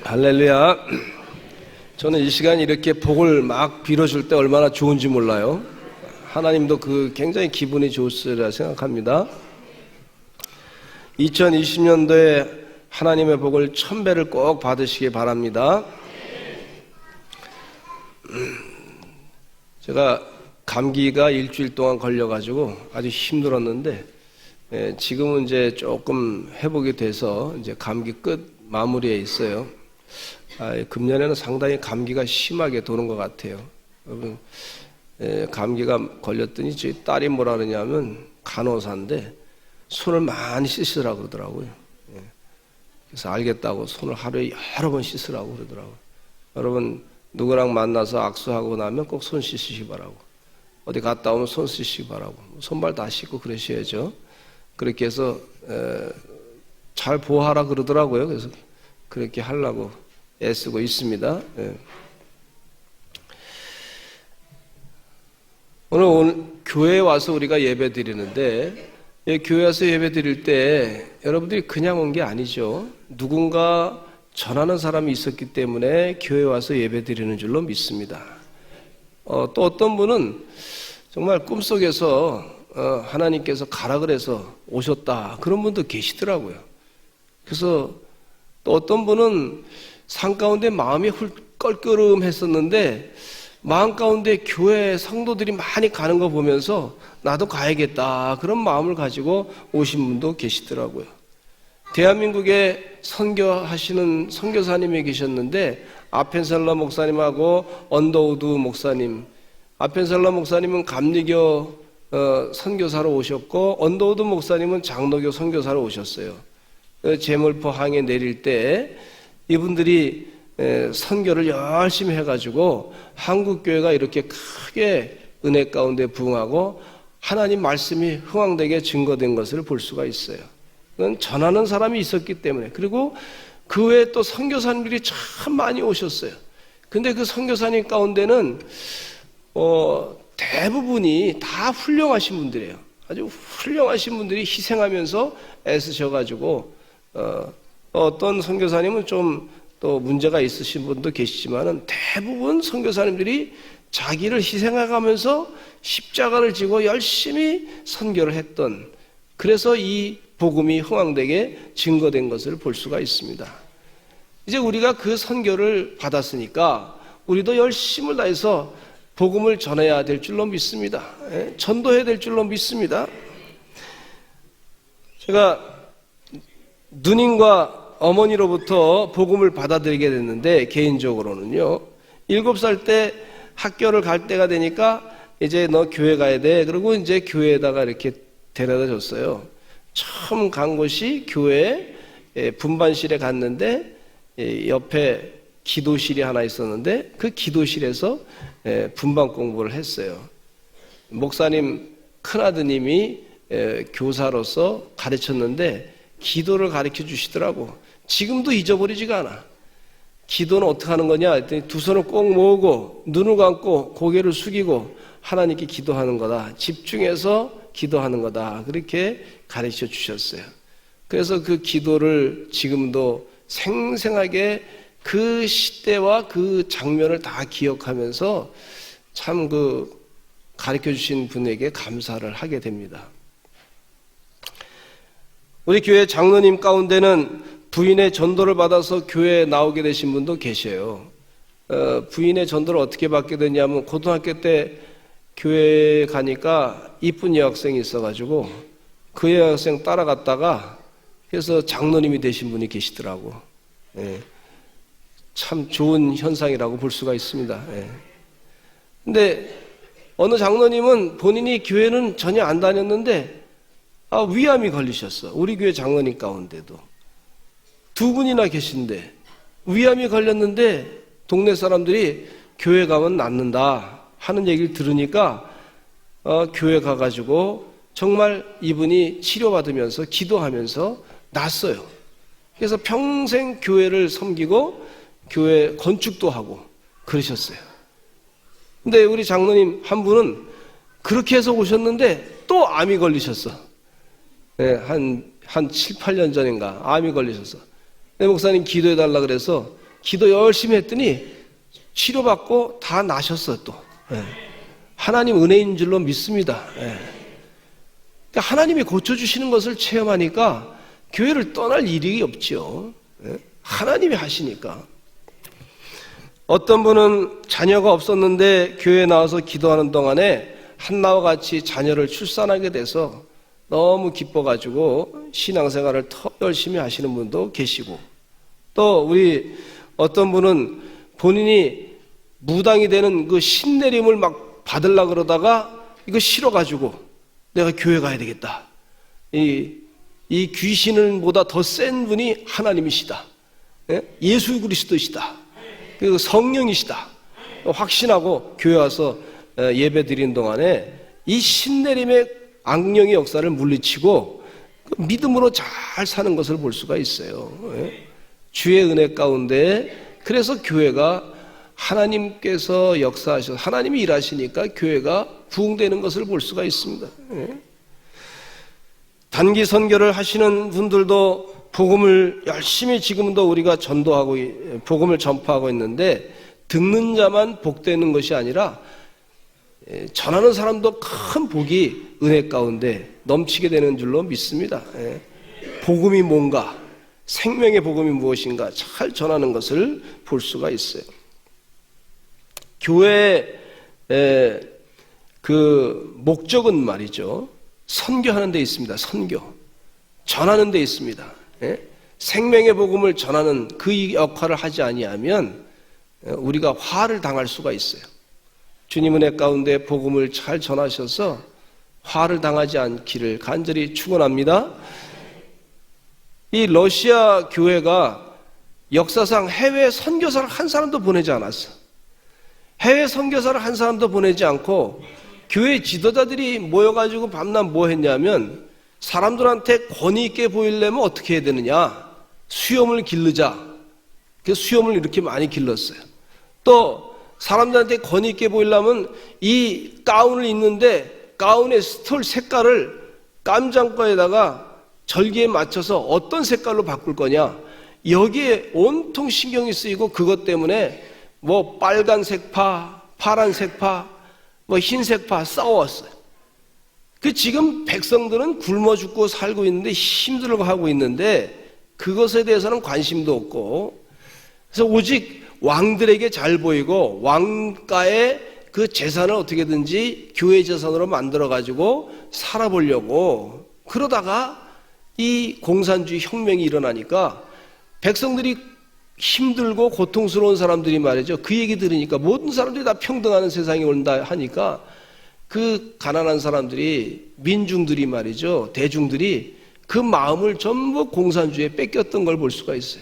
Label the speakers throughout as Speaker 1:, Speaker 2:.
Speaker 1: 할렐루야. 저는 이 시간 이렇게 복을 막 빌어줄 때 얼마나 좋은지 몰라요. 하나님도 그 굉장히 기분이 좋으리라 생각합니다. 2020년도에 하나님의 복을 1000배를 꼭 받으시기 바랍니다. 제가 감기가 일주일 동안 걸려가지고 아주 힘들었는데 지금은 이제 조금 회복이 돼서 이제 감기 끝 마무리에 있어요. 금년에는 상당히 감기가 심하게 도는 것 같아요. 여러분, 감기가 걸렸더니 저희 딸이 뭐라 그러냐면 간호사인데 손을 많이 씻으라고 그러더라고요. 그래서 알겠다고 손을 하루에 여러 번 씻으라고 그러더라고요. 여러분, 누구랑 만나서 악수하고 나면 꼭 손 씻으시기 바라고, 어디 갔다 오면 손 씻으시기 바라고, 손발 다 씻고 그러셔야죠. 그렇게 해서 잘 보호하라 그러더라고요. 그래서 그렇게 하려고 애쓰고 있습니다. 오늘 교회에 와서 우리가 예배 드리는데, 교회 와서 예배 드릴 때 여러분들이 그냥 온 게 아니죠. 누군가 전하는 사람이 있었기 때문에 교회에 와서 예배 드리는 줄로 믿습니다. 또 어떤 분은 정말 꿈속에서 하나님께서 가라 그래서 오셨다, 그런 분도 계시더라고요. 그래서 또 어떤 분은 산 가운데 마음이 껄끄름했었는데 마음 가운데 교회 성도들이 많이 가는 거 보면서 나도 가야겠다, 그런 마음을 가지고 오신 분도 계시더라고요. 대한민국에 선교하시는 선교사님이 계셨는데 아펜살러 목사님하고 언더우드 목사님, 아펜살러 목사님은 감리교 선교사로 오셨고 언더우드 목사님은 장로교 선교사로 오셨어요. 제물포 항에 내릴 때 이분들이 선교를 열심히 해가지고 한국교회가 이렇게 크게 은혜 가운데 부흥하고 하나님 말씀이 흥황되게 증거된 것을 볼 수가 있어요. 그건 전하는 사람이 있었기 때문에. 그리고 그 외에 또 선교사님들이 참 많이 오셨어요. 근데 그 선교사님 가운데는 대부분이 다 훌륭하신 분들이에요. 아주 훌륭하신 분들이 희생하면서 애쓰셔가지고 어떤 선교사님은 좀 또 문제가 있으신 분도 계시지만은 대부분 선교사님들이 자기를 희생해가면서 십자가를 지고 열심히 선교를 했던, 그래서 이 복음이 흥황되게 증거된 것을 볼 수가 있습니다. 이제 우리가 그 선교를 받았으니까 우리도 열심을 다해서 복음을 전해야 될 줄로 믿습니다. 전도해야 될 줄로 믿습니다. 제가 누님과 어머니로부터 복음을 받아들이게 됐는데, 개인적으로는요, 7살 때 학교를 갈 때가 되니까 이제 너 교회 가야 돼. 그리고 이제 교회에다가 이렇게 데려다 줬어요. 처음 간 곳이 교회 분반실에 갔는데 옆에 기도실이 하나 있었는데 그 기도실에서 분반 공부를 했어요. 목사님 큰아드님이 교사로서 가르쳤는데 기도를 가르쳐 주시더라고. 지금도 잊어버리지가 않아. 기도는 어떻게 하는 거냐 했더니 두 손을 꼭 모으고 눈을 감고 고개를 숙이고 하나님께 기도하는 거다, 집중해서 기도하는 거다, 그렇게 가르쳐 주셨어요. 그래서 그 기도를 지금도 생생하게 그 시대와 그 장면을 다 기억하면서 참 그 가르쳐 주신 분에게 감사를 하게 됩니다. 우리 교회 장로님 가운데는 부인의 전도를 받아서 교회에 나오게 되신 분도 계셔요. 부인의 전도를 어떻게 받게 됐냐면, 고등학교 때 교회에 가니까 이쁜 여학생이 있어가지고 그 여학생 따라갔다가 그래서 장로님이 되신 분이 계시더라고. 참 좋은 현상이라고 볼 수가 있습니다. 근데 어느 장로님은 본인이 교회는 전혀 안 다녔는데 위암이 걸리셨어. 우리 교회 장로님 가운데도 두 분이나 계신데 위암이 걸렸는데 동네 사람들이 교회 가면 낫는다 하는 얘기를 들으니까 교회 가가지고 정말 이분이 치료받으면서 기도하면서 낫어요. 그래서 평생 교회를 섬기고 교회 건축도 하고 그러셨어요. 근데 우리 장로님 한 분은 그렇게 해서 오셨는데 또 암이 걸리셨어. 한 7, 8년 전인가 암이 걸리셨어. 내 목사님 기도해달라 그래서 기도 열심히 했더니 치료받고 다 나셨어요 또. 예. 하나님 은혜인 줄로 믿습니다. 예. 그러니까 하나님이 고쳐주시는 것을 체험하니까 교회를 떠날 일이 없죠. 예. 하나님이 하시니까. 어떤 분은 자녀가 없었는데 교회에 나와서 기도하는 동안에 한나와 같이 자녀를 출산하게 돼서 너무 기뻐가지고 신앙생활을 더 열심히 하시는 분도 계시고, 또 우리 어떤 분은 본인이 무당이 되는 그 신내림을 막 받으려고 그러다가 이거 싫어가지고 내가 교회 가야 되겠다. 이 귀신을 보다 더 센 분이 하나님이시다. 예수 그리스도시다. 그리고 성령이시다. 확신하고 교회 와서 예배 드리는 동안에 이 신내림의 악령의 역사를 물리치고 믿음으로 잘 사는 것을 볼 수가 있어요. 주의 은혜 가운데 그래서 교회가 하나님께서 역사하셔서 하나님이 일하시니까 교회가 부흥되는 것을 볼 수가 있습니다. 단기 선교를 하시는 분들도 복음을 열심히 지금도 우리가 전도하고 복음을 전파하고 있는데, 듣는 자만 복되는 것이 아니라 전하는 사람도 큰 복이 은혜 가운데 넘치게 되는 줄로 믿습니다. 복음이 뭔가, 생명의 복음이 무엇인가 잘 전하는 것을 볼 수가 있어요. 교회의 그 목적은 말이죠, 선교하는 데 있습니다. 선교, 전하는 데 있습니다. 생명의 복음을 전하는 그 역할을 하지 아니하면 우리가 화를 당할 수가 있어요. 주님 은혜 가운데 복음을 잘 전하셔서 화를 당하지 않기를 간절히 축원합니다. 이 러시아 교회가 역사상 해외 선교사를 한 사람도 보내지 않았어. 해외 선교사를 한 사람도 보내지 않고 교회 지도자들이 모여가지고 밤낮 뭐 했냐면, 사람들한테 권위 있게 보이려면 어떻게 해야 되느냐, 수염을 기르자. 그래서 수염을 이렇게 많이 길렀어요. 또 사람들한테 권위 있게 보이려면 이 가운을 입는데 가운의 스톨 색깔을 깜장거에다가 절기에 맞춰서 어떤 색깔로 바꿀 거냐, 여기에 온통 신경이 쓰이고, 그것 때문에 뭐 빨간색파, 파란색파, 뭐 흰색파 싸웠어요. 그 지금 백성들은 굶어 죽고 살고 있는데 힘들고 하고 있는데 그것에 대해서는 관심도 없고, 그래서 오직 왕들에게 잘 보이고 왕가의 그 재산을 어떻게든지 교회 재산으로 만들어 가지고 살아보려고 그러다가 이 공산주의 혁명이 일어나니까 백성들이 힘들고 고통스러운 사람들이 말이죠, 그 얘기 들으니까 모든 사람들이 다 평등하는 세상이 온다 하니까 그 가난한 사람들이, 민중들이 말이죠, 대중들이 그 마음을 전부 공산주의에 뺏겼던 걸 볼 수가 있어요.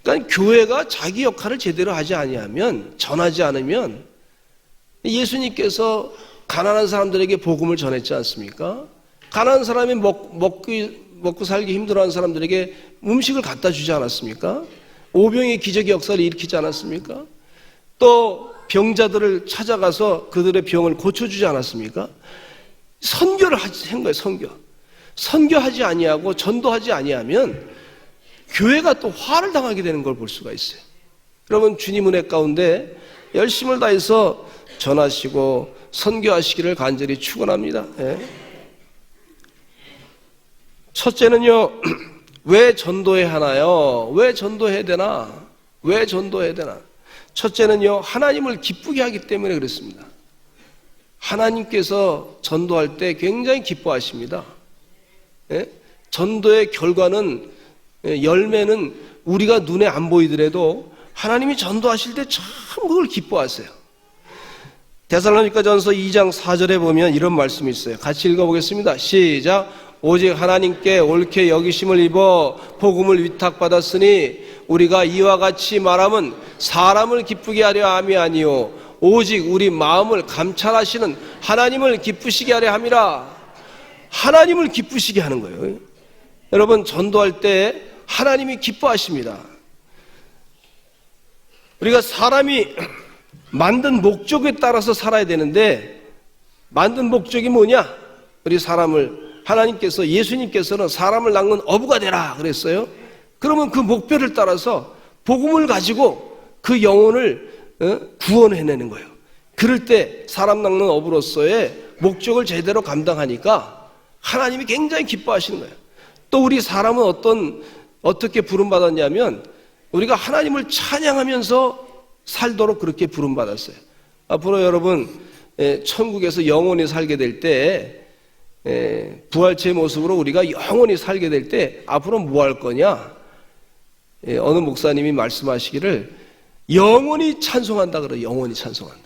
Speaker 1: 그러니까 교회가 자기 역할을 제대로 하지 아니하면, 전하지 않으면, 예수님께서 가난한 사람들에게 복음을 전했지 않습니까? 가난한 사람이 먹고 살기 힘들어하는 사람들에게 음식을 갖다 주지 않았습니까? 오병의 기적의 역사를 일으키지 않았습니까? 또 병자들을 찾아가서 그들의 병을 고쳐주지 않았습니까? 선교를 한 거예요. 선교하지 아니하고 전도하지 아니하면 교회가 또 화를 당하게 되는 걸 볼 수가 있어요. 여러분, 주님 은혜 가운데 열심을 다해서 전하시고 선교하시기를 간절히 축원합니다. 첫째는요, 왜 전도해야 하나요? 왜 전도해야 되나? 왜 전도해야 되나? 첫째는요, 하나님을 기쁘게 하기 때문에 그렇습니다. 하나님께서 전도할 때 굉장히 기뻐하십니다. 전도의 결과는, 열매는 우리가 눈에 안 보이더라도 하나님이 전도하실 때 참 그걸 기뻐하세요. 데살로니가전서 2장 4절에 보면 이런 말씀이 있어요. 같이 읽어보겠습니다. 시작. 오직 하나님께 옳게 여기심을 입어 복음을 위탁받았으니 우리가 이와 같이 말함은 사람을 기쁘게 하려 함이 아니요 오직 우리 마음을 감찰하시는 하나님을 기쁘시게 하려 함이라. 하나님을 기쁘시게 하는 거예요. 여러분, 전도할 때 하나님이 기뻐하십니다. 우리가 사람이 만든 목적에 따라서 살아야 되는데, 만든 목적이 뭐냐? 우리 사람을, 하나님께서, 예수님께서는 사람을 낳는 어부가 되라 그랬어요. 그러면 그 목표를 따라서 복음을 가지고 그 영혼을 구원해내는 거예요. 그럴 때 사람 낚는 어부로서의 목적을 제대로 감당하니까 하나님이 굉장히 기뻐하시는 거예요. 또 우리 사람은 어떻게 부름받았냐면 우리가 하나님을 찬양하면서 살도록 그렇게 부름받았어요. 앞으로 여러분 천국에서 영원히 살게 될 때 부활체의 모습으로 우리가 영원히 살게 될 때 앞으로 뭐 할 거냐? 어느 목사님이 말씀하시기를 영원히 찬송한다 그래요. 영원히 찬송한다.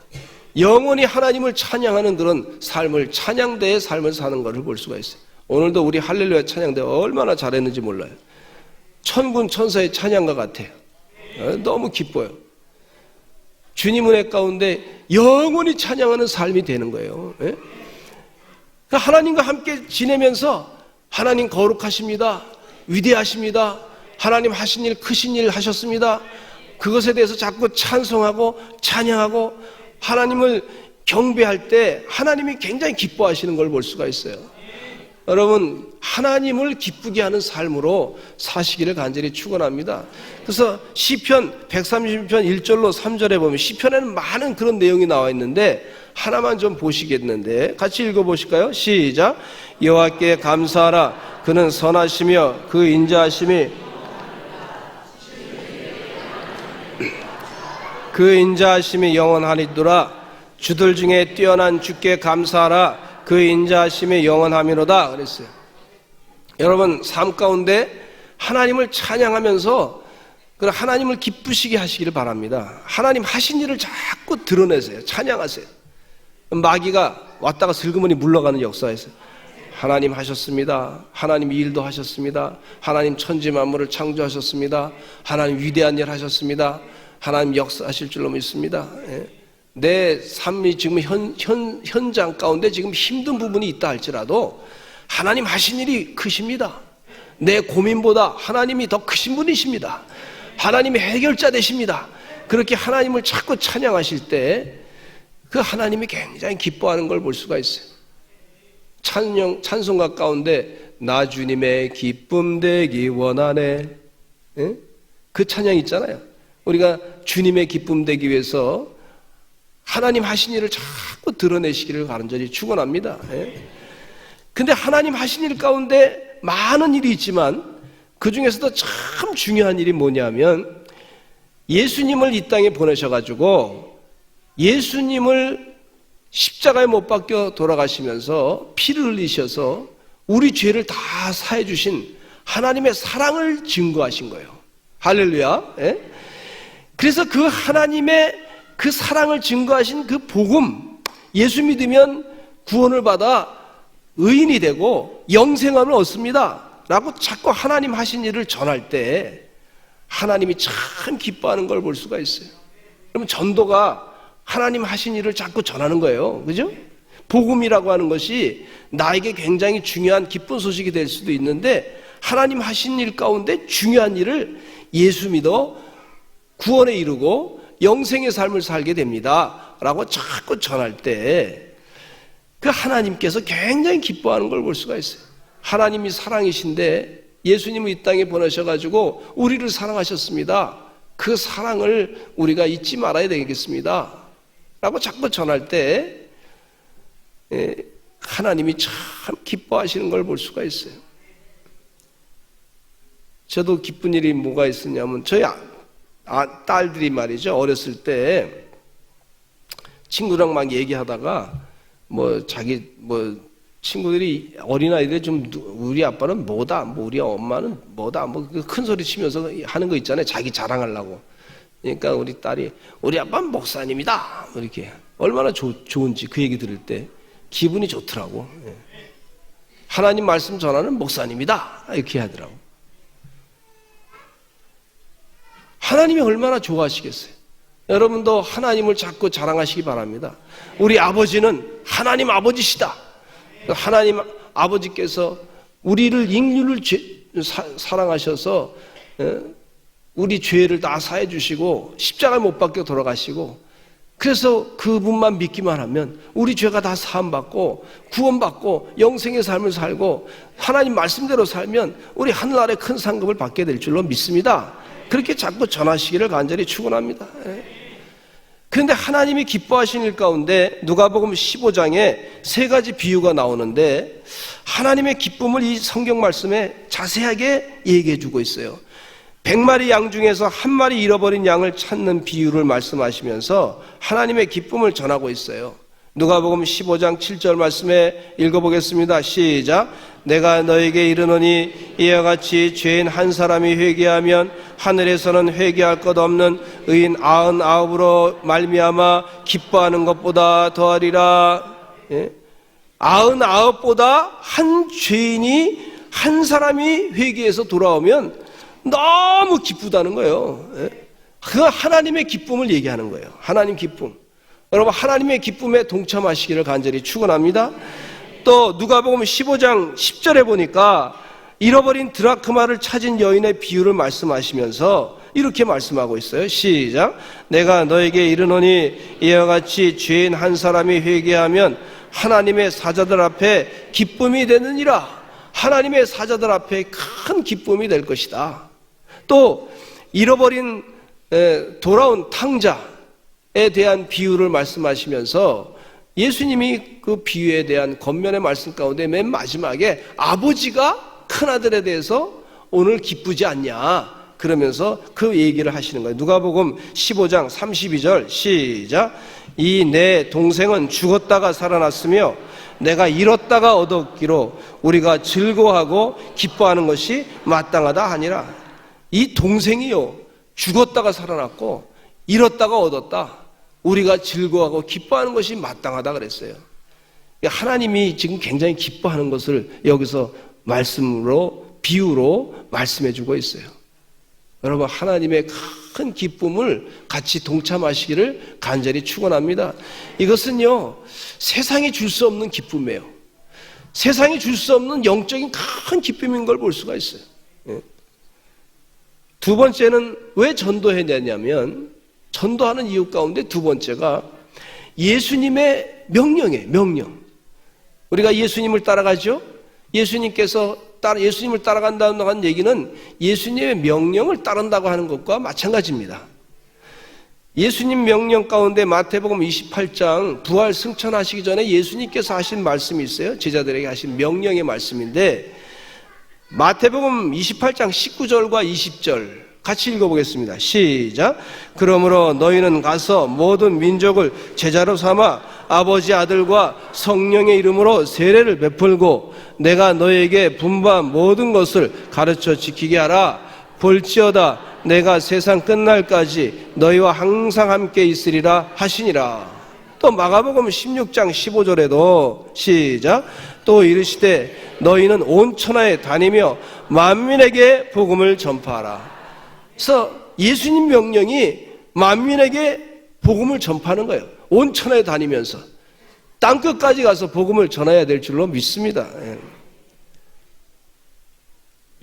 Speaker 1: 영원히 하나님을 찬양하는 그런 삶을, 찬양대의 삶을 사는 것을 볼 수가 있어요. 오늘도 우리 할렐루야 찬양대 얼마나 잘했는지 몰라요. 천군 천사의 찬양가 같아요. 너무 기뻐요. 주님 은혜 가운데 영원히 찬양하는 삶이 되는 거예요. 하나님과 함께 지내면서 하나님 거룩하십니다. 위대하십니다. 하나님 하신 일, 크신 일 하셨습니다. 그것에 대해서 자꾸 찬송하고 찬양하고 하나님을 경배할 때 하나님이 굉장히 기뻐하시는 걸 볼 수가 있어요. 여러분, 하나님을 기쁘게 하는 삶으로 사시기를 간절히 축원합니다. 그래서 시편 130편 1절로 3절에 보면 시편에는 많은 그런 내용이 나와 있는데 하나만 좀 보시겠는데 같이 읽어보실까요? 시작. 여호와께 감사하라. 그는 선하시며 그 인자하심이 영원하니도다. 주들 중에 뛰어난 주께 감사하라. 그 인자하심이 영원하미로다 그랬어요. 여러분 삶 가운데 하나님을 찬양하면서 하나님을 기쁘시게 하시기를 바랍니다. 하나님 하신 일을 자꾸 드러내세요. 찬양하세요. 마귀가 왔다가 슬그머니 물러가는 역사에서 하나님 하셨습니다. 하나님 이 일도 하셨습니다. 하나님 천지 만물을 창조하셨습니다. 하나님 위대한 일 하셨습니다. 하나님 역사하실 줄로 믿습니다. 내 삶이 지금 현장 가운데 지금 힘든 부분이 있다 할지라도 하나님 하신 일이 크십니다. 내 고민보다 하나님이 더 크신 분이십니다. 하나님이 해결자 되십니다. 그렇게 하나님을 자꾸 찬양하실 때 그 하나님이 굉장히 기뻐하는 걸 볼 수가 있어요. 찬송가 가운데 나 주님의 기쁨 되기 원하네. 그 찬양 있잖아요. 우리가 주님의 기쁨 되기 위해서 하나님 하신 일을 자꾸 드러내시기를 간절히 축원합니다. 근데 하나님 하신 일 가운데 많은 일이 있지만 그 중에서도 참 중요한 일이 뭐냐면 예수님을 이 땅에 보내셔가지고 예수님을 십자가에 못 박혀 돌아가시면서 피를 흘리셔서 우리 죄를 다 사해 주신 하나님의 사랑을 증거하신 거예요. 할렐루야. 그래서 그 하나님의 그 사랑을 증거하신 그 복음, 예수 믿으면 구원을 받아 의인이 되고 영생함을 얻습니다 라고 자꾸 하나님 하신 일을 전할 때 하나님이 참 기뻐하는 걸 볼 수가 있어요. 그러면 전도가 하나님 하신 일을 자꾸 전하는 거예요. 그죠? 복음이라고 하는 것이 나에게 굉장히 중요한 기쁜 소식이 될 수도 있는데 하나님 하신 일 가운데 중요한 일을 예수 믿어 구원에 이르고 영생의 삶을 살게 됩니다 라고 자꾸 전할 때 그 하나님께서 굉장히 기뻐하는 걸 볼 수가 있어요. 하나님이 사랑이신데 예수님을 이 땅에 보내셔가지고 우리를 사랑하셨습니다. 그 사랑을 우리가 잊지 말아야 되겠습니다 라고 자꾸 전할 때 하나님이 참 기뻐하시는 걸 볼 수가 있어요. 저도 기쁜 일이 뭐가 있었냐면 저희 딸들이 말이죠. 어렸을 때 친구랑 막 얘기하다가 친구들이 어린아이들이 좀 우리 아빠는 뭐다, 우리 엄마는 뭐다, 큰 소리 치면서 하는 거 있잖아요. 자기 자랑하려고. 그러니까 우리 딸이 우리 아빠는 목사님이다. 이렇게 얼마나 좋은지 그 얘기 들을 때 기분이 좋더라고. 하나님 말씀 전하는 목사님이다. 이렇게 하더라고. 하나님이 얼마나 좋아하시겠어요. 여러분도 하나님을 자꾸 자랑하시기 바랍니다. 우리 아버지는 하나님 아버지시다. 하나님 아버지께서 우리를 인류를 사랑하셔서 우리 죄를 다 사해 주시고 십자가에 못 박혀 돌아가시고 그래서 그분만 믿기만 하면 우리 죄가 다 사함받고 구원받고 영생의 삶을 살고 하나님 말씀대로 살면 우리 하늘나라의 큰 상급을 받게 될 줄로 믿습니다. 그렇게 자꾸 전하시기를 간절히 축원합니다. 그런데 하나님이 기뻐하신 일 가운데 누가복음 15장에 세 가지 비유가 나오는데 하나님의 기쁨을 이 성경 말씀에 자세하게 얘기해 주고 있어요. 100마리 양 중에서 한 마리 잃어버린 양을 찾는 비유를 말씀하시면서 하나님의 기쁨을 전하고 있어요. 누가복음 15장 7절 말씀에 읽어보겠습니다. 시작. 내가 너에게 이르노니 이와 같이 죄인 한 사람이 회개하면 하늘에서는 회개할 것 없는 의인 99으로 말미암아 기뻐하는 것보다 더하리라. 99보다 한 죄인이 한 사람이 회개해서 돌아오면 너무 기쁘다는 거예요. 그 하나님의 기쁨을 얘기하는 거예요. 하나님 기쁨. 여러분 하나님의 기쁨에 동참하시기를 간절히 축원합니다. 또 누가복음 15장 10절에 보니까 잃어버린 드라크마를 찾은 여인의 비유를 말씀하시면서 이렇게 말씀하고 있어요. 시작. 내가 너에게 이르노니 이와 같이 죄인 한 사람이 회개하면 하나님의 사자들 앞에 기쁨이 되느니라. 하나님의 사자들 앞에 큰 기쁨이 될 것이다. 또 잃어버린 돌아온 탕자에 대한 비유를 말씀하시면서 예수님이 그 비유에 대한 겉면의 말씀 가운데 맨 마지막에 아버지가 큰아들에 대해서 오늘 기쁘지 않냐 그러면서 그 얘기를 하시는 거예요. 누가복음 15장 32절 시작. 이 내 동생은 죽었다가 살아났으며 내가 잃었다가 얻었기로 우리가 즐거워하고 기뻐하는 것이 마땅하다 하니라. 이 동생이요 죽었다가 살아났고 잃었다가 얻었다. 우리가 즐거워하고 기뻐하는 것이 마땅하다 그랬어요. 하나님이 지금 굉장히 기뻐하는 것을 여기서 말씀으로 비유로 말씀해 주고 있어요. 여러분 하나님의 큰 기쁨을 같이 동참하시기를 간절히 축원합니다. 이것은요 세상이 줄 수 없는 기쁨이에요. 세상이 줄 수 없는 영적인 큰 기쁨인 걸 볼 수가 있어요. 두 번째는 왜 전도해내냐면 전도하는 이유 가운데 두 번째가 예수님의 명령이에요. 명령. 우리가 예수님을 따라가죠. 예수님을 따라간다는 얘기는 예수님의 명령을 따른다고 하는 것과 마찬가지입니다. 예수님 명령 가운데 마태복음 28장 부활 승천하시기 전에 예수님께서 하신 말씀이 있어요. 제자들에게 하신 명령의 말씀인데 마태복음 28장 19절과 20절 같이 읽어보겠습니다. 시작. 그러므로 너희는 가서 모든 민족을 제자로 삼아 아버지 아들과 성령의 이름으로 세례를 베풀고 내가 너희에게 분부한 모든 것을 가르쳐 지키게 하라. 볼지어다 내가 세상 끝날까지 너희와 항상 함께 있으리라 하시니라. 또 마가복음 16장 15절에도 시작. 또 이르시되 너희는 온 천하에 다니며 만민에게 복음을 전파하라. 그래서 예수님 명령이 만민에게 복음을 전파하는 거예요. 온 천하에 다니면서 땅끝까지 가서 복음을 전해야 될 줄로 믿습니다.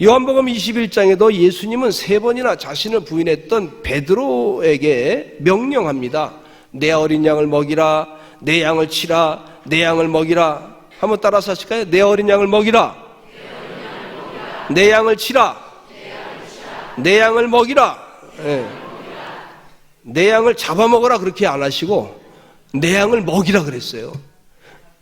Speaker 1: 요한복음 21장에도 예수님은 3번이나 자신을 부인했던 베드로에게 명령합니다. 내 어린 양을 먹이라, 내 양을 치라, 내 양을 먹이라. 한번 따라서 하실까요? 내 어린 양을 먹이라, 내 양을 치라, 내 양을 먹이라. 내 양을 잡아먹어라 그렇게 안 하시고 내 양을 먹이라 그랬어요.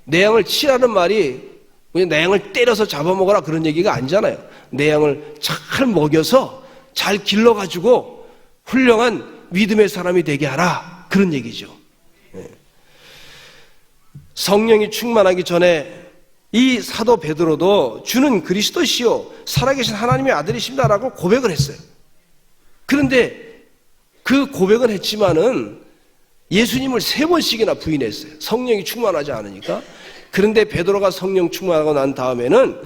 Speaker 1: 내 양을 치라는 말이 그냥 내 양을 때려서 잡아먹어라 그런 얘기가 아니잖아요. 내 양을 잘 먹여서 잘 길러가지고 훌륭한 믿음의 사람이 되게 하라 그런 얘기죠. 성령이 충만하기 전에 이 사도 베드로도 주는 그리스도시요 살아계신 하나님의 아들이십니다라고 고백을 했어요. 그런데 그 고백은 했지만은 예수님을 3번씩이나 부인했어요. 성령이 충만하지 않으니까. 그런데 베드로가 성령 충만하고 난 다음에는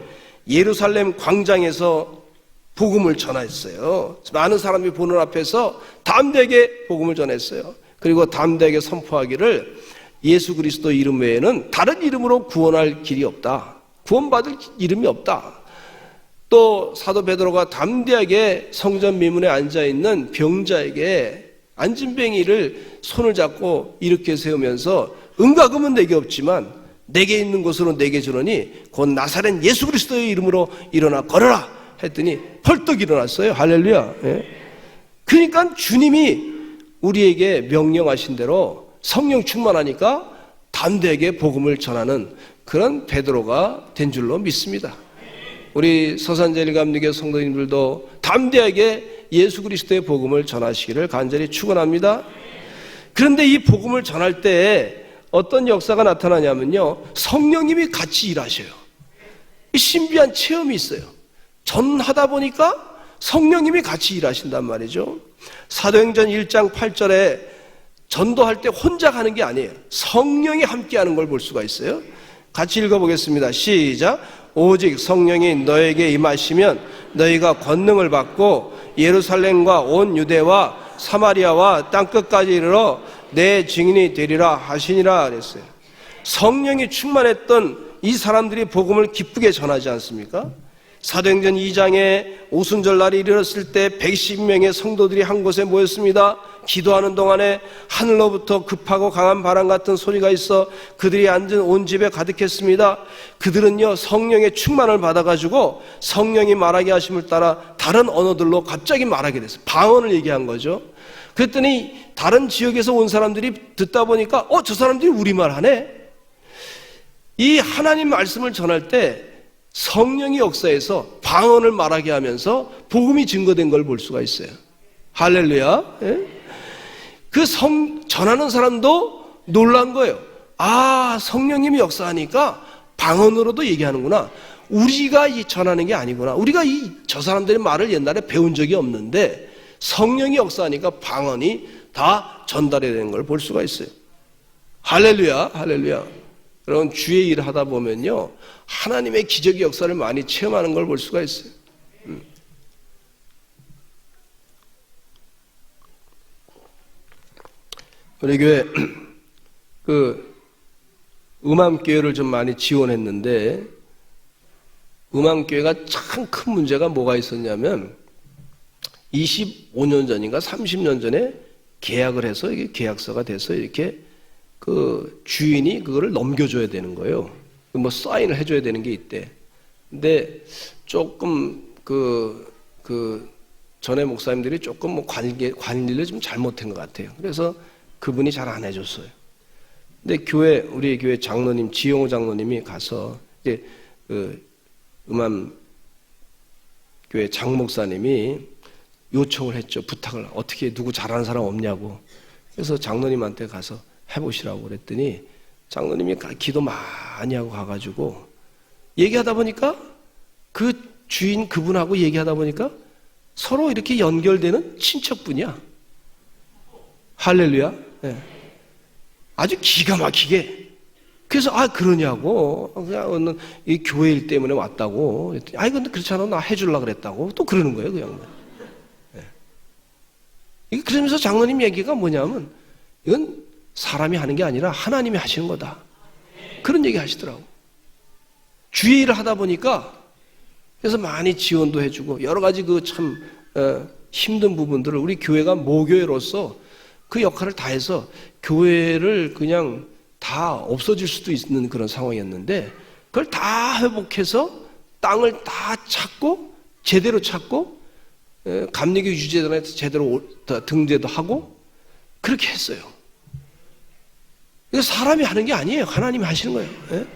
Speaker 1: 예루살렘 광장에서 복음을 전했어요. 많은 사람이 보는 앞에서 담대하게 복음을 전했어요. 그리고 담대하게 선포하기를 예수 그리스도 이름 외에는 다른 이름으로 구원할 길이 없다. 구원받을 이름이 없다. 또 사도 베드로가 담대하게 성전 미문에 앉아있는 병자에게 안진뱅이를 손을 잡고 일으켜 세우면서 은과 금은 내게 없지만 내게 있는 것으로 내게 주노니 곧 나사렛 예수 그리스도의 이름으로 일어나 걸어라 했더니 펄떡 일어났어요. 할렐루야. 그러니까 주님이 우리에게 명령하신 대로 성령 충만하니까 담대하게 복음을 전하는 그런 베드로가 된 줄로 믿습니다. 우리 서산제일감리교 성도님들도 담대하게 예수 그리스도의 복음을 전하시기를 간절히 축원합니다. 그런데 이 복음을 전할 때 어떤 역사가 나타나냐면요, 성령님이 같이 일하셔요. 신비한 체험이 있어요. 전하다 보니까 성령님이 같이 일하신단 말이죠. 사도행전 1장 8절에 전도할 때 혼자 가는 게 아니에요. 성령이 함께하는 걸 볼 수가 있어요. 같이 읽어보겠습니다. 시작. 오직 성령이 너에게 임하시면 너희가 권능을 받고 예루살렘과 온 유대와 사마리아와 땅끝까지 이르러 내 증인이 되리라 하시니라 그랬어요. 성령이 충만했던 이 사람들이 복음을 기쁘게 전하지 않습니까? 사도행전 2장에 오순절 날이 이르렀을 때 110명의 성도들이 한 곳에 모였습니다. 기도하는 동안에 하늘로부터 급하고 강한 바람 같은 소리가 있어 그들이 앉은 온 집에 가득했습니다. 그들은요, 성령의 충만을 받아가지고 성령이 말하게 하심을 따라 다른 언어들로 갑자기 말하게 됐어요. 방언을 얘기한 거죠. 그랬더니 다른 지역에서 온 사람들이 듣다 보니까 저 사람들이 우리말 하네. 이 하나님 말씀을 전할 때 성령이 역사에서 방언을 말하게 하면서 복음이 증거된 걸 볼 수가 있어요. 할렐루야. 예? 그 전하는 사람도 놀란 거예요. 성령님이 역사하니까 방언으로도 얘기하는구나. 우리가 전하는 게 아니구나. 우리가 저 사람들의 말을 옛날에 배운 적이 없는데 성령이 역사하니까 방언이 다 전달이 되는 걸 볼 수가 있어요. 할렐루야. 할렐루야. 여러분, 주의 일을 하다 보면요, 하나님의 기적의 역사를 많이 체험하는 걸 볼 수가 있어요. 우리 교회 음암교회를 좀 많이 지원했는데, 음암교회가 참 큰 문제가 뭐가 있었냐면 25년 전인가 30년 전에 계약을 해서 이게 계약서가 돼서 이렇게 주인이 그거를 넘겨줘야 되는 거예요. 뭐 사인을 해줘야 되는 게 있대. 근데 조금 전에 목사님들이 조금 뭐 관리를 좀 잘못한 것 같아요. 그래서 그분이 잘 안 해줬어요. 근데 우리 교회 장로님, 지영호 장로님이 가서 이제 음암 교회 장 목사님이 요청을 했죠. 부탁을. 어떻게 누구 잘하는 사람 없냐고. 그래서 장로님한테 가서 해보시라고 그랬더니 장로님이 기도 많이 하고 가가지고 얘기하다 보니까 그 주인 그분하고 얘기하다 보니까 서로 이렇게 연결되는 친척분이야. 할렐루야. 네. 아주 기가 막히게. 그래서 그러냐고. 그냥 이 교회 일 때문에 왔다고. 근데 그렇지 않아. 나 해주려고 그랬다고. 또 그러는 거예요, 그 양반. 네. 그러면서 장로님 얘기가 뭐냐면 이건 사람이 하는 게 아니라 하나님이 하시는 거다. 그런 얘기 하시더라고. 주의 일을 하다 보니까 그래서 많이 지원도 해주고 여러 가지 참 힘든 부분들을 우리 교회가 모교회로서 그 역할을 다 해서 교회를 그냥 다 없어질 수도 있는 그런 상황이었는데 그걸 다 회복해서 땅을 다 찾고 제대로 찾고 감리교 유재단에서 제대로 등재도 하고 그렇게 했어요. 이거 사람이 하는 게 아니에요. 하나님이 하시는 거예요. 예?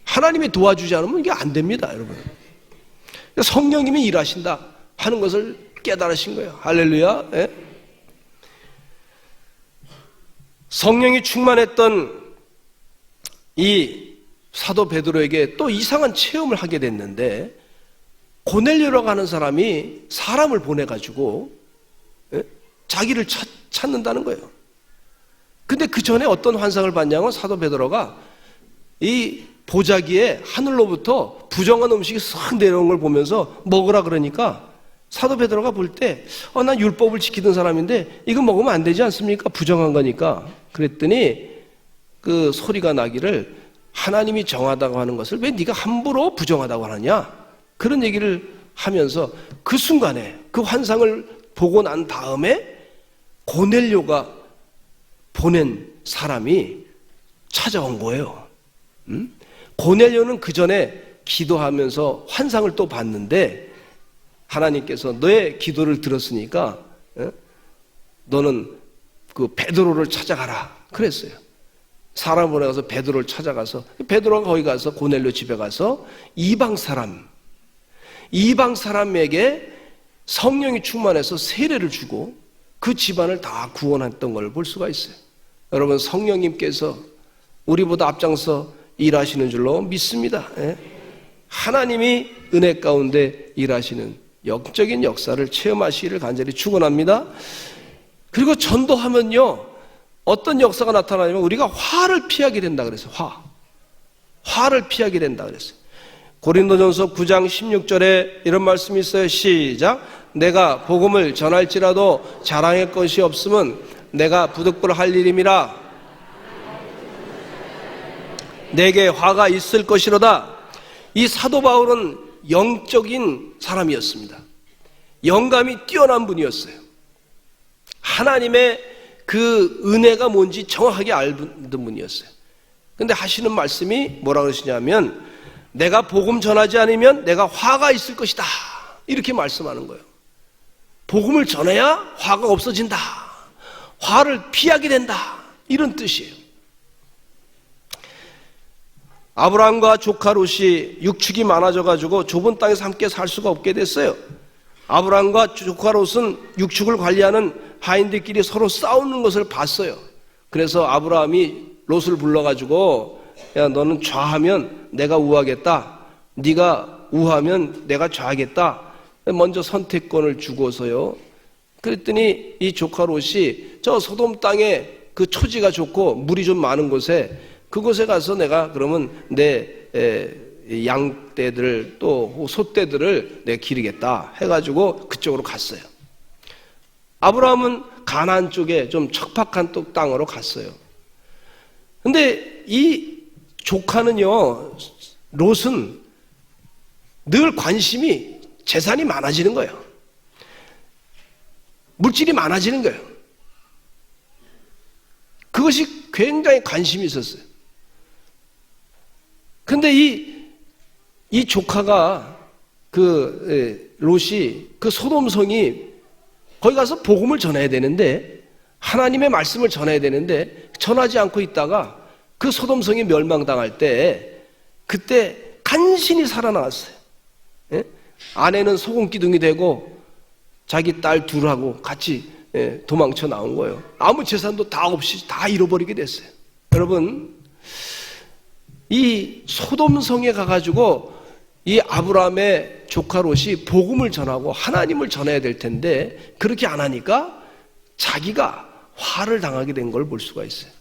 Speaker 1: 하나님이 도와주지 않으면 이게 안 됩니다, 여러분. 성령님이 일하신다 하는 것을 깨달으신 거예요. 할렐루야. 예? 성령이 충만했던 이 사도 베드로에게 또 이상한 체험을 하게 됐는데 고넬료라고 하는 사람이 사람을 보내가지고 자기를 찾는다는 거예요. 근데 그 전에 어떤 환상을 봤냐면 사도 베드로가 이 보자기에 하늘로부터 부정한 음식이 싹 내려온 걸 보면서 먹으라 그러니까 사도 베드로가 볼 때 난 율법을 지키던 사람인데 이거 먹으면 안 되지 않습니까? 부정한 거니까. 그랬더니 그 소리가 나기를 하나님이 정하다고 하는 것을 왜 네가 함부로 부정하다고 하느냐? 그런 얘기를 하면서 그 순간에 그 환상을 보고 난 다음에 고넬료가 보낸 사람이 찾아온 거예요. 고넬료는 그 전에 기도하면서 환상을 또 봤는데 하나님께서 너의 기도를 들었으니까 너는 그 베드로를 찾아가라 그랬어요. 사람 보내가서 베드로를 찾아가서, 베드로가 거기 가서 고넬료 집에 가서 이방 사람에게 성령이 충만해서 세례를 주고 그 집안을 다 구원했던 걸 볼 수가 있어요. 여러분, 성령님께서 우리보다 앞장서 일하시는 줄로 믿습니다. 하나님이 은혜 가운데 일하시는 영적인 역사를 체험하시기를 간절히 축원합니다. 그리고 전도하면요, 어떤 역사가 나타나냐면 우리가 화를 피하게 된다 그랬어요. 화를 피하게 된다 그랬어요. 고린도전서 9장 16절에 이런 말씀이 있어요. 시작. 내가 복음을 전할지라도 자랑할 것이 없으면 내가 부득불할 일임이라. 내게 화가 있을 것이로다. 이 사도 바울은 영적인 사람이었습니다. 영감이 뛰어난 분이었어요. 하나님의 그 은혜가 뭔지 정확하게 알던 분이었어요. 근데 하시는 말씀이 뭐라 그러시냐면, 내가 복음 전하지 않으면 내가 화가 있을 것이다, 이렇게 말씀하는 거예요. 복음을 전해야 화가 없어진다, 화를 피하게 된다, 이런 뜻이에요. 아브라함과 조카 롯이 육축이 많아져가지고 좁은 땅에서 함께 살 수가 없게 됐어요. 아브라함과 조카 롯은 육축을 관리하는 하인들끼리 서로 싸우는 것을 봤어요. 그래서 아브라함이 롯을 불러가지고, 야, 너는 좌하면 내가 우하겠다, 네가 우하면 내가 좌하겠다, 먼저 선택권을 주고서요. 그랬더니 이 조카 롯이 저 소돔 땅에 그 초지가 좋고 물이 좀 많은 곳에, 그곳에 가서 내가 그러면 내 양떼들 또 소떼들을 내가 기르겠다 해가지고 그쪽으로 갔어요. 아브라함은 가나안 쪽에 좀 척박한 또 땅으로 갔어요. 근데 이 조카는요, 롯은 늘 관심이 재산이 많아지는 거예요. 물질이 많아지는 거예요. 그것이 굉장히 관심이 있었어요. 근데 이 조카가, 롯이 그 소돔성이 거기 가서 복음을 전해야 되는데, 하나님의 말씀을 전해야 되는데 전하지 않고 있다가 그 소돔성이 멸망당할 때, 그때 간신히 살아나왔어요. 예? 아내는 소금기둥이 되고 자기 딸 둘하고 같이 도망쳐 나온 거예요. 아무 재산도 다 없이 다 잃어버리게 됐어요. 여러분, 이 소돔성에 가가지고 이 아브라함의 조카 롯이 복음을 전하고 하나님을 전해야 될 텐데 그렇게 안 하니까 자기가 화를 당하게 된 걸 볼 수가 있어요.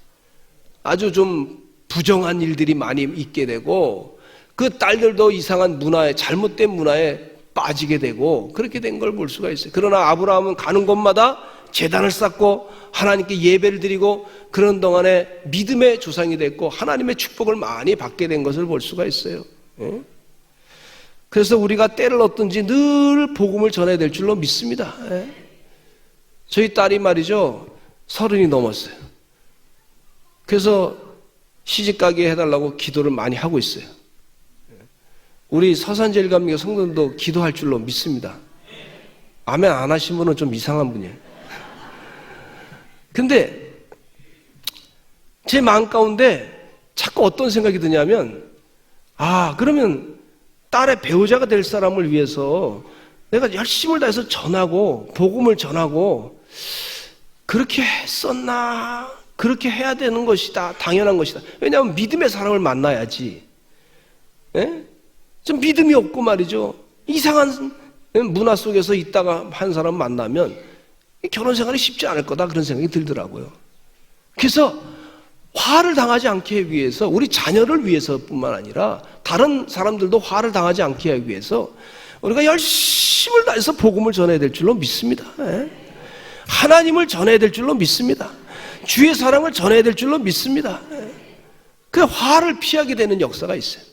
Speaker 1: 아주 좀 부정한 일들이 많이 있게 되고 그 딸들도 이상한 문화에, 잘못된 문화에 빠지게 되고 그렇게 된 걸 볼 수가 있어요. 그러나 아브라함은 가는 곳마다 제단을 쌓고 하나님께 예배를 드리고 그런 동안에 믿음의 조상이 됐고 하나님의 축복을 많이 받게 된 것을 볼 수가 있어요. 그래서 우리가 때를 얻든지 늘 복음을 전해야 될 줄로 믿습니다. 저희 딸이 말이죠, 30이 넘었어요. 그래서 시집가게 해달라고 기도를 많이 하고 있어요. 우리 서산제일감리교 성도들도 기도할 줄로 믿습니다. 아멘 안 하신 분은 좀 이상한 분이에요. 근데 제 마음 가운데 자꾸 어떤 생각이 드냐면, 그러면 딸의 배우자가 될 사람을 위해서 내가 열심을 다해서 전하고 복음을 전하고 그렇게 했었나? 그렇게 해야 되는 것이다, 당연한 것이다. 왜냐하면 믿음의 사람을 만나야지. 좀 믿음이 없고 말이죠, 이상한 문화 속에서 있다가 한 사람 만나면 결혼 생활이 쉽지 않을 거다, 그런 생각이 들더라고요. 그래서 화를 당하지 않게 위해서, 우리 자녀를 위해서뿐만 아니라 다른 사람들도 화를 당하지 않게 하기 위해서 우리가 열심을 다해서 복음을 전해야 될 줄로 믿습니다. 하나님을 전해야 될 줄로 믿습니다. 주의 사랑을 전해야 될 줄로 믿습니다. 그 화를 피하게 되는 역사가 있어요.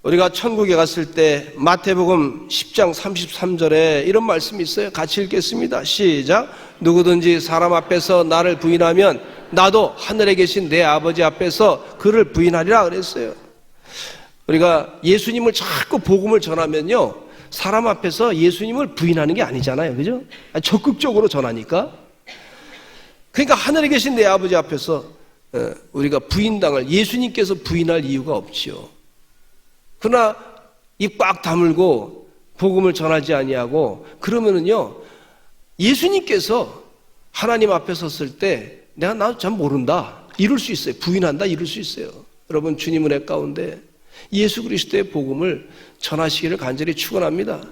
Speaker 1: 우리가 천국에 갔을 때 마태복음 10장 33절에 이런 말씀이 있어요. 같이 읽겠습니다. 시작. 누구든지 사람 앞에서 나를 부인하면 나도 하늘에 계신 내 아버지 앞에서 그를 부인하리라 그랬어요. 우리가 예수님을 자꾸 복음을 전하면요, 사람 앞에서 예수님을 부인하는 게 아니잖아요. 그죠? 적극적으로 전하니까. 그러니까 하늘에 계신 내 아버지 앞에서 우리가 부인당할, 예수님께서 부인할 이유가 없지요. 그러나 입 꽉 다물고 복음을 전하지 아니하고 그러면은요, 예수님께서 하나님 앞에 섰을 때 내가 나 잘 모른다 이럴 수 있어요. 부인한다 이럴 수 있어요. 여러분, 주님 은혜 가운데 예수 그리스도의 복음을 전하시기를 간절히 축원합니다.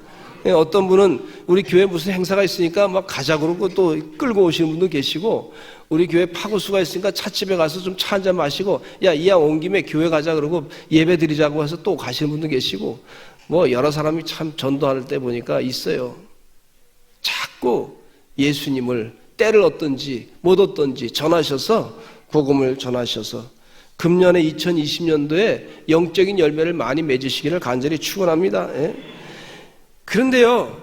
Speaker 1: 어떤 분은 우리 교회 무슨 행사가 있으니까 막 가자 그러고 또 끌고 오시는 분도 계시고, 우리 교회 파고수가 있으니까 찻집에 가서 좀 차 한잔 마시고 야, 이왕 온 김에 교회 가자 그러고 예배 드리자고 해서 또 가시는 분도 계시고, 뭐 여러 사람이 참 전도할 때 보니까 있어요. 자꾸 예수님을 때를 얻든지 못 얻든지 전하셔서 복음을 전하셔서 금년에 2020년도에 영적인 열매를 많이 맺으시기를 간절히 축원합니다. 그런데요,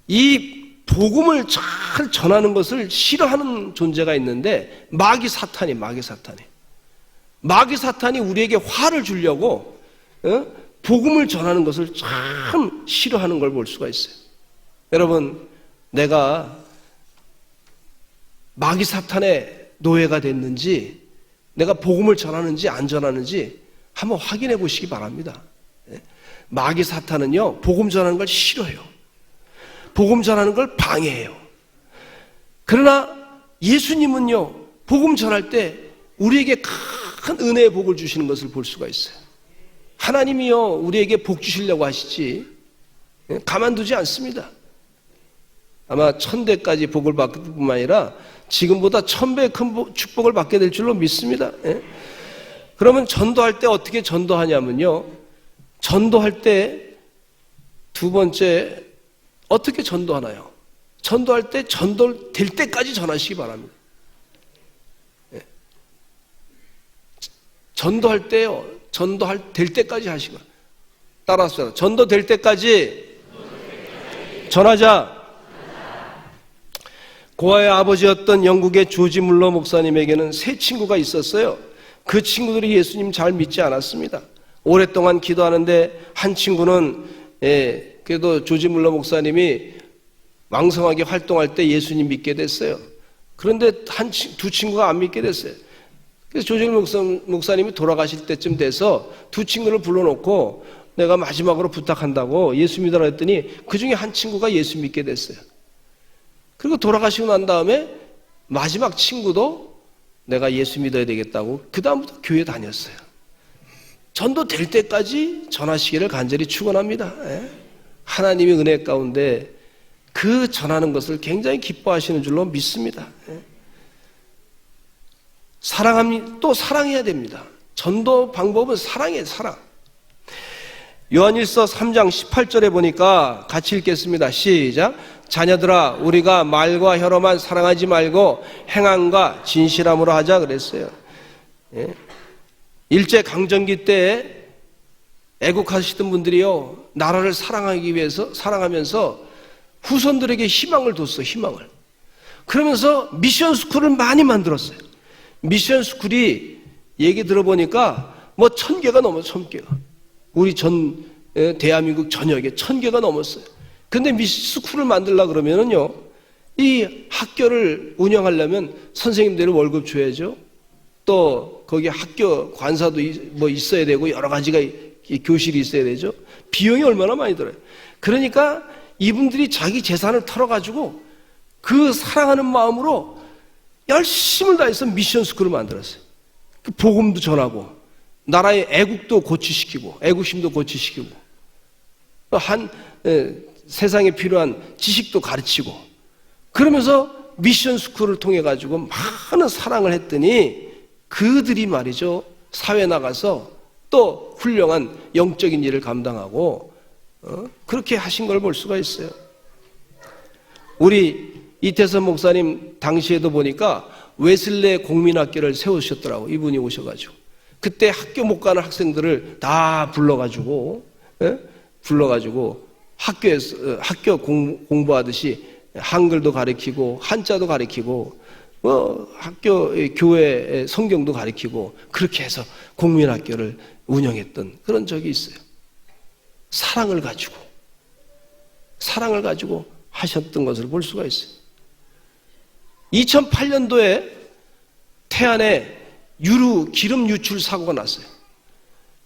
Speaker 1: 이 복음을 잘 전하는 것을 싫어하는 존재가 있는데 마귀 사탄이 우리에게 화를 주려고 복음을 전하는 것을 참 싫어하는 걸 볼 수가 있어요. 여러분, 내가 마귀 사탄의 노예가 됐는지, 내가 복음을 전하는지 안 전하는지 한번 확인해 보시기 바랍니다. 마귀 사탄은요, 복음 전하는 걸 싫어해요. 복음 전하는 걸 방해해요. 그러나 예수님은요, 복음 전할 때 우리에게 큰 은혜의 복을 주시는 것을 볼 수가 있어요. 하나님이요, 우리에게 복 주시려고 하시지 가만두지 않습니다. 아마 1000배까지 복을 받을 뿐만 아니라 지금보다 1000배의 큰 축복을 받게 될 줄로 믿습니다. 그러면 전도할 때 어떻게 전도하냐면요, 전도할 때 두 번째 어떻게 전도하나요? 전도할 때 전도될 때까지 전하시기 바랍니다. 전도할 때요, 될 때까지 하시기 바랍니다. 따라서 전도될 때까지 전하자. 고아의 아버지였던 영국의 조지 물러 목사님에게는 세 친구가 있었어요. 그 친구들이 예수님 잘 믿지 않았습니다. 오랫동안 기도하는데 한 친구는 그래도 조지 물러 목사님이 왕성하게 활동할 때 예수님 믿게 됐어요. 그런데 두 친구가 안 믿게 됐어요. 그래서 조지 물러 목사님이 돌아가실 때쯤 돼서 두 친구를 불러놓고 내가 마지막으로 부탁한다고 예수 믿으라 했더니 그 중에 한 친구가 예수 믿게 됐어요. 그리고 돌아가시고 난 다음에 마지막 친구도 내가 예수 믿어야 되겠다고 그 다음부터 교회 다녔어요. 전도될 때까지 전하시기를 간절히 축원합니다. 하나님의 은혜 가운데 그 전하는 것을 굉장히 기뻐하시는 줄로 믿습니다. 또 사랑해야 됩니다. 전도 방법은 사랑이에요. 사랑. 요한일서 3장 18절에 보니까 같이 읽겠습니다. 시작. 자녀들아, 우리가 말과 혀로만 사랑하지 말고 행함과 진실함으로 하자 그랬어요. 일제 강점기 때 애국하시던 분들이요, 나라를 사랑하면서 후손들에게 희망을 뒀어요. 희망을. 그러면서 미션 스쿨을 많이 만들었어요. 미션 스쿨이 얘기 들어보니까 뭐 1000개가 넘었어요. 1000개가. 우리 대한민국 전역에 1000개가 넘었어요. 근데 미션 스쿨을 만들려고 그러면은요, 이 학교를 운영하려면 선생님들이 월급 줘야죠. 또 거기 학교 관사도 뭐 있어야 되고 여러 가지가 교실이 있어야 되죠. 비용이 얼마나 많이 들어요. 그러니까 이분들이 자기 재산을 털어가지고 그 사랑하는 마음으로 열심을 다해서 미션 스쿨을 만들었어요. 그 복음도 전하고 나라의 애국도 고취시키고 애국심도 고취시키고 세상에 필요한 지식도 가르치고, 그러면서 미션 스쿨을 통해 가지고 많은 사랑을 했더니 그들이 말이죠, 사회 나가서 또 훌륭한 영적인 일을 감당하고 그렇게 하신 걸 볼 수가 있어요. 우리 이태선 목사님 당시에도 보니까 웨슬레 국민학교를 세우셨더라고. 이분이 오셔가지고 그때 학교 못 가는 학생들을 다 불러가지고 학교 공부하듯이 한글도 가르치고 한자도 가르치고 학교 교회 성경도 가르치고 그렇게 해서 국민학교를 운영했던 그런 적이 있어요. 사랑을 가지고 사랑을 가지고 하셨던 것을 볼 수가 있어요. 2008년도에 태안에 기름 유출 사고가 났어요.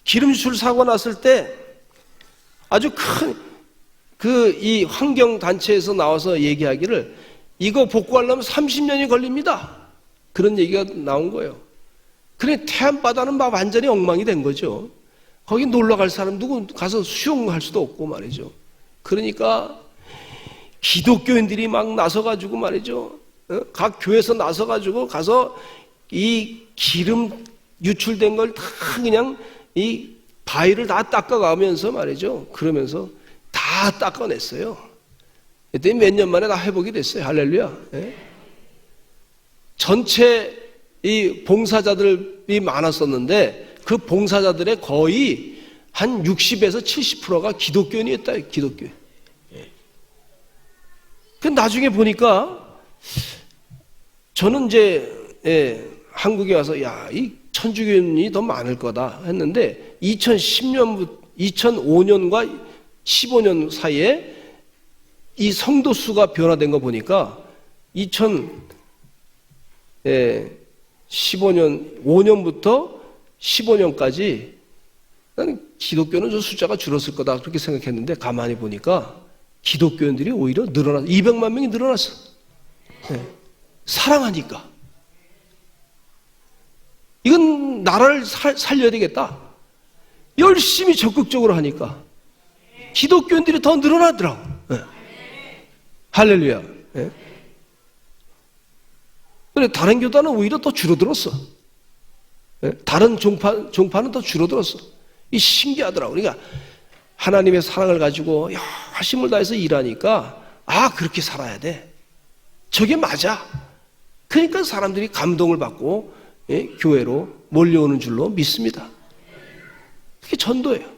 Speaker 1: 기름 유출 사고가 났을 때 아주 큰 이 환경단체에서 나와서 얘기하기를 이거 복구하려면 30년이 걸립니다. 그런 얘기가 나온 거예요. 그래 태안 바다는 막 완전히 엉망이 된 거죠. 거기 놀러 갈 사람 누구 가서 수영할 수도 없고 말이죠. 그러니까 기독교인들이 막 나서가지고 말이죠. 각 교회에서 나서가지고 가서 이 기름 유출된 걸 다 그냥 이 바위를 다 닦아가면서 말이죠. 그러면서 다 닦아냈어요. 그때 몇 년 만에 다 회복이 됐어요. 할렐루야. 예? 전체 이 봉사자들이 많았었는데 그 봉사자들의 거의 한 60에서 70%가 기독교인이었다. 기독교인. 그 나중에 보니까 저는 이제 한국에 와서 이 천주교인이 더 많을 거다 했는데 2005년과 15년 사이에 이 성도 수가 변화된 거 보니까 2015년 5년부터 15년까지 나는 기독교는 저 숫자가 줄었을 거다 그렇게 생각했는데 가만히 보니까 기독교인들이 오히려 늘어났어. 200만 명이 늘어났어. 네. 사랑하니까. 이건 나라를 살려야 되겠다. 열심히 적극적으로 하니까 기독교인들이 더 늘어나더라고. 네. 할렐루야. 네. 근데 다른 교단은 오히려 더 줄어들었어. 네. 다른 종파는 더 줄어들었어. 이 신기하더라고. 그러니까 하나님의 사랑을 가지고 힘을 다해서 일하니까 그렇게 살아야 돼. 저게 맞아. 그러니까 사람들이 감동을 받고 교회로 몰려오는 줄로 믿습니다. 그게 전도예요.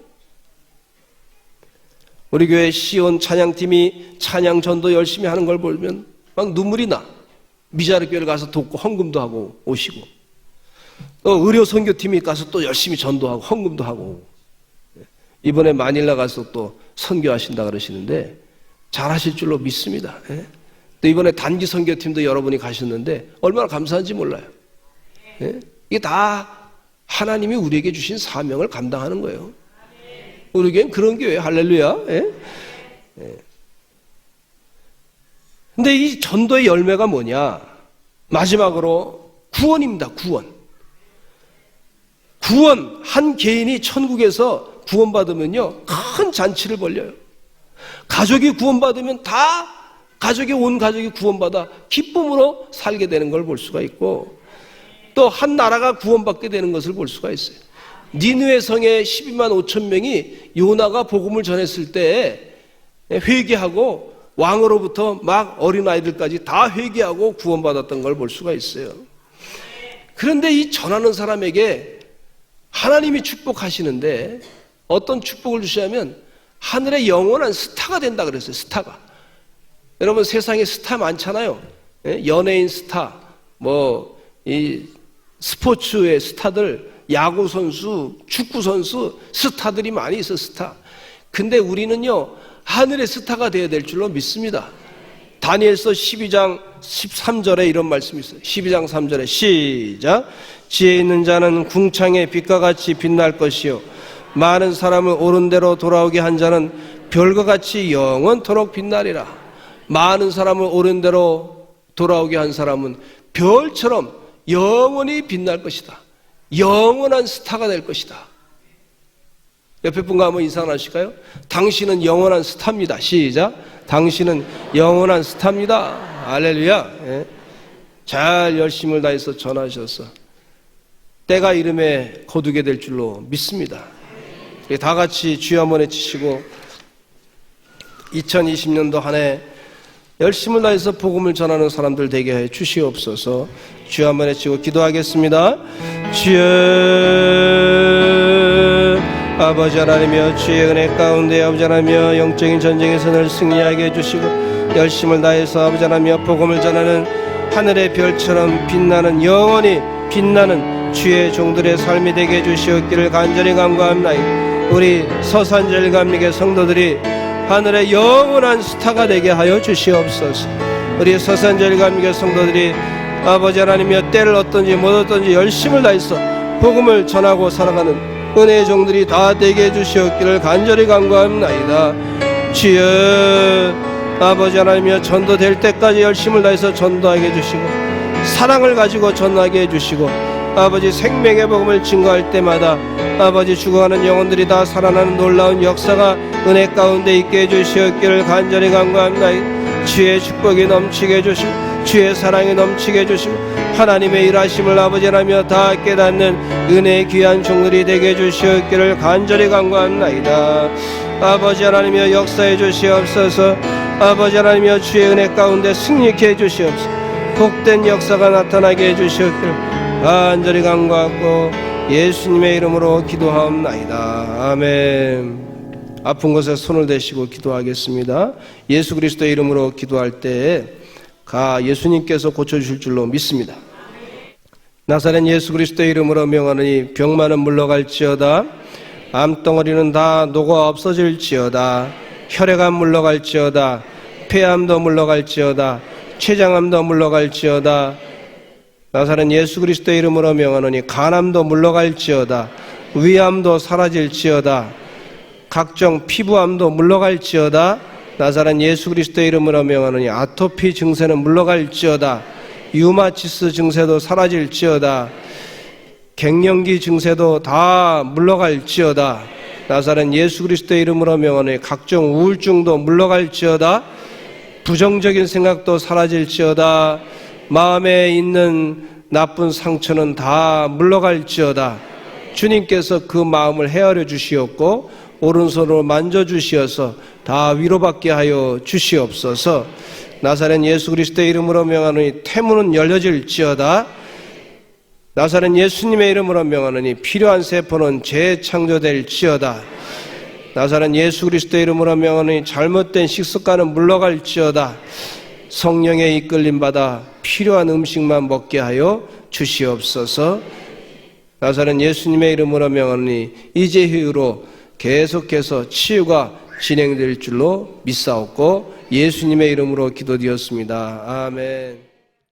Speaker 1: 우리 교회 시온 찬양팀이 찬양 전도 열심히 하는 걸 보면 막 눈물이 나. 미자르 교회를 가서 돕고 헌금도 하고 오시고 또 의료 선교팀이 가서 또 열심히 전도하고 헌금도 하고 이번에 마닐라 가서 또 선교하신다 그러시는데 잘하실 줄로 믿습니다. 또 이번에 단기 선교팀도 여러분이 가셨는데 얼마나 감사한지 몰라요. 이게 다 하나님이 우리에게 주신 사명을 감당하는 거예요. 우리 교회는 그런 교회예요. 할렐루야. 근데 이 전도의 열매가 뭐냐? 마지막으로 구원입니다. 구원. 한 개인이 천국에서 구원받으면요 큰 잔치를 벌려요. 가족이 구원받으면 온 가족이 구원받아 기쁨으로 살게 되는 걸 볼 수가 있고 또 한 나라가 구원받게 되는 것을 볼 수가 있어요. 니느웨 성에 12만 5천 명이 요나가 복음을 전했을 때 회개하고 왕으로부터 막 어린아이들까지 다 회개하고 구원받았던 걸 볼 수가 있어요. 그런데 이 전하는 사람에게 하나님이 축복하시는데 어떤 축복을 주시냐면 하늘의 영원한 스타가 된다 그랬어요. 스타가. 여러분 세상에 스타 많잖아요. 연예인 스타, 이 스포츠의 스타들, 야구 선수, 축구 선수, 스타들이 많이 있어. 스타. 근데 우리는요 하늘의 스타가 되어야 될 줄로 믿습니다. 다니엘서 12장 13절에 이런 말씀이 있어요. 12장 3절에 시작. 지혜 있는 자는 궁창의 빛과 같이 빛날 것이요 많은 사람을 옳은 대로 돌아오게 한 자는 별과 같이 영원토록 빛나리라. 많은 사람을 옳은 대로 돌아오게 한 사람은 별처럼 영원히 빛날 것이다. 영원한 스타가 될 것이다. 옆에 분과 한번 인사 하실까요? 당신은 영원한 스타입니다. 시작. 당신은 영원한 스타입니다. 할렐루야. 잘 열심을 다해서 전하셔서 때가 이름에 거두게 될 줄로 믿습니다. 다 같이 주여 한번 외치시고 2020년도 한 해 열심을 다해서 복음을 전하는 사람들 되게 해 주시옵소서. 주여 한번 외치고 기도하겠습니다. 주여 아버지 하나님이여 주의 은혜 가운데 아버지 하나님이여 영적인 전쟁에서 늘 승리하게 해주시고 열심을 다해서 아버지 하나님이여 복음을 전하는 하늘의 별처럼 빛나는 영원히 빛나는 주의 종들의 삶이 되게 해주시옵기를 간절히 간구합니다. 우리 서산절 감리교 성도들이 하늘의 영원한 스타가 되게 하여 주시옵소서. 우리 서산절감교 성도들이 아버지 하나님이여 때를 얻든지 못 얻든지 열심을 다해서 복음을 전하고 살아가는 은혜의 종들이 다 되게 해주시옵기를 간절히 간구합나이다. 주여 아버지 하나님이여 전도될 때까지 열심을 다해서 전도하게 해주시고 사랑을 가지고 전하게 해주시고 아버지 생명의 복음을 증거할 때마다 아버지 죽어가는 영혼들이 다 살아나는 놀라운 역사가 은혜 가운데 있게 해주시옵기를 간절히 간구합나이다. 주의 축복이 넘치게 해주시고 주의 사랑이 넘치게 해주시고 하나님의 일하심을 아버지 하나님이여 다 깨닫는 은혜의 귀한 종들이 되게 해주시옵기를 간절히 간구합나이다. 아버지 하나님이여 역사해 주시옵소서. 아버지 하나님이여 주의 은혜 가운데 승리케 해주시옵소서. 복된 역사가 나타나게 해주시옵기를 간절히 간구하고 예수님의 이름으로 기도하옵나이다. 아멘. 아픈 곳에 손을 대시고 기도하겠습니다. 예수 그리스도의 이름으로 기도할 때 예수님께서 고쳐주실 줄로 믿습니다. 나사렛 예수 그리스도의 이름으로 명하노니 병만은 물러갈지어다. 암덩어리는 다 녹아 없어질지어다. 혈액암 물러갈지어다. 폐암도 물러갈지어다. 췌장암도 물러갈지어다. 나사렛 예수 그리스도의 이름으로 명하노니 간암도 물러갈지어다. 위암도 사라질지어다. 각종 피부암도 물러갈지어다. 나사렛 예수 그리스도의 이름으로 명하노니 아토피 증세는 물러갈지어다. 류마티스 증세도 사라질지어다. 갱년기 증세도 다 물러갈지어다. 나사렛 예수 그리스도의 이름으로 명하노니 각종 우울증도 물러갈지어다. 부정적인 생각도 사라질지어다. 마음에 있는 나쁜 상처는 다 물러갈지어다. 주님께서 그 마음을 헤아려 주시옵고 오른손으로 만져주시어서 다 위로받게 하여 주시옵소서. 나사렛 예수 그리스도의 이름으로 명하노니 태문은 열려질지어다. 나사렛 예수님의 이름으로 명하노니 필요한 세포는 재창조될지어다. 나사렛 예수 그리스도의 이름으로 명하노니 잘못된 식습관은 물러갈지어다. 성령의 이끌림 받아 필요한 음식만 먹게 하여 주시옵소서. 나사렛 예수님의 이름으로 명하노니 이제 이후로 계속해서 치유가 진행될 줄로 믿사옵고 예수님의 이름으로 기도드렸습니다. 아멘.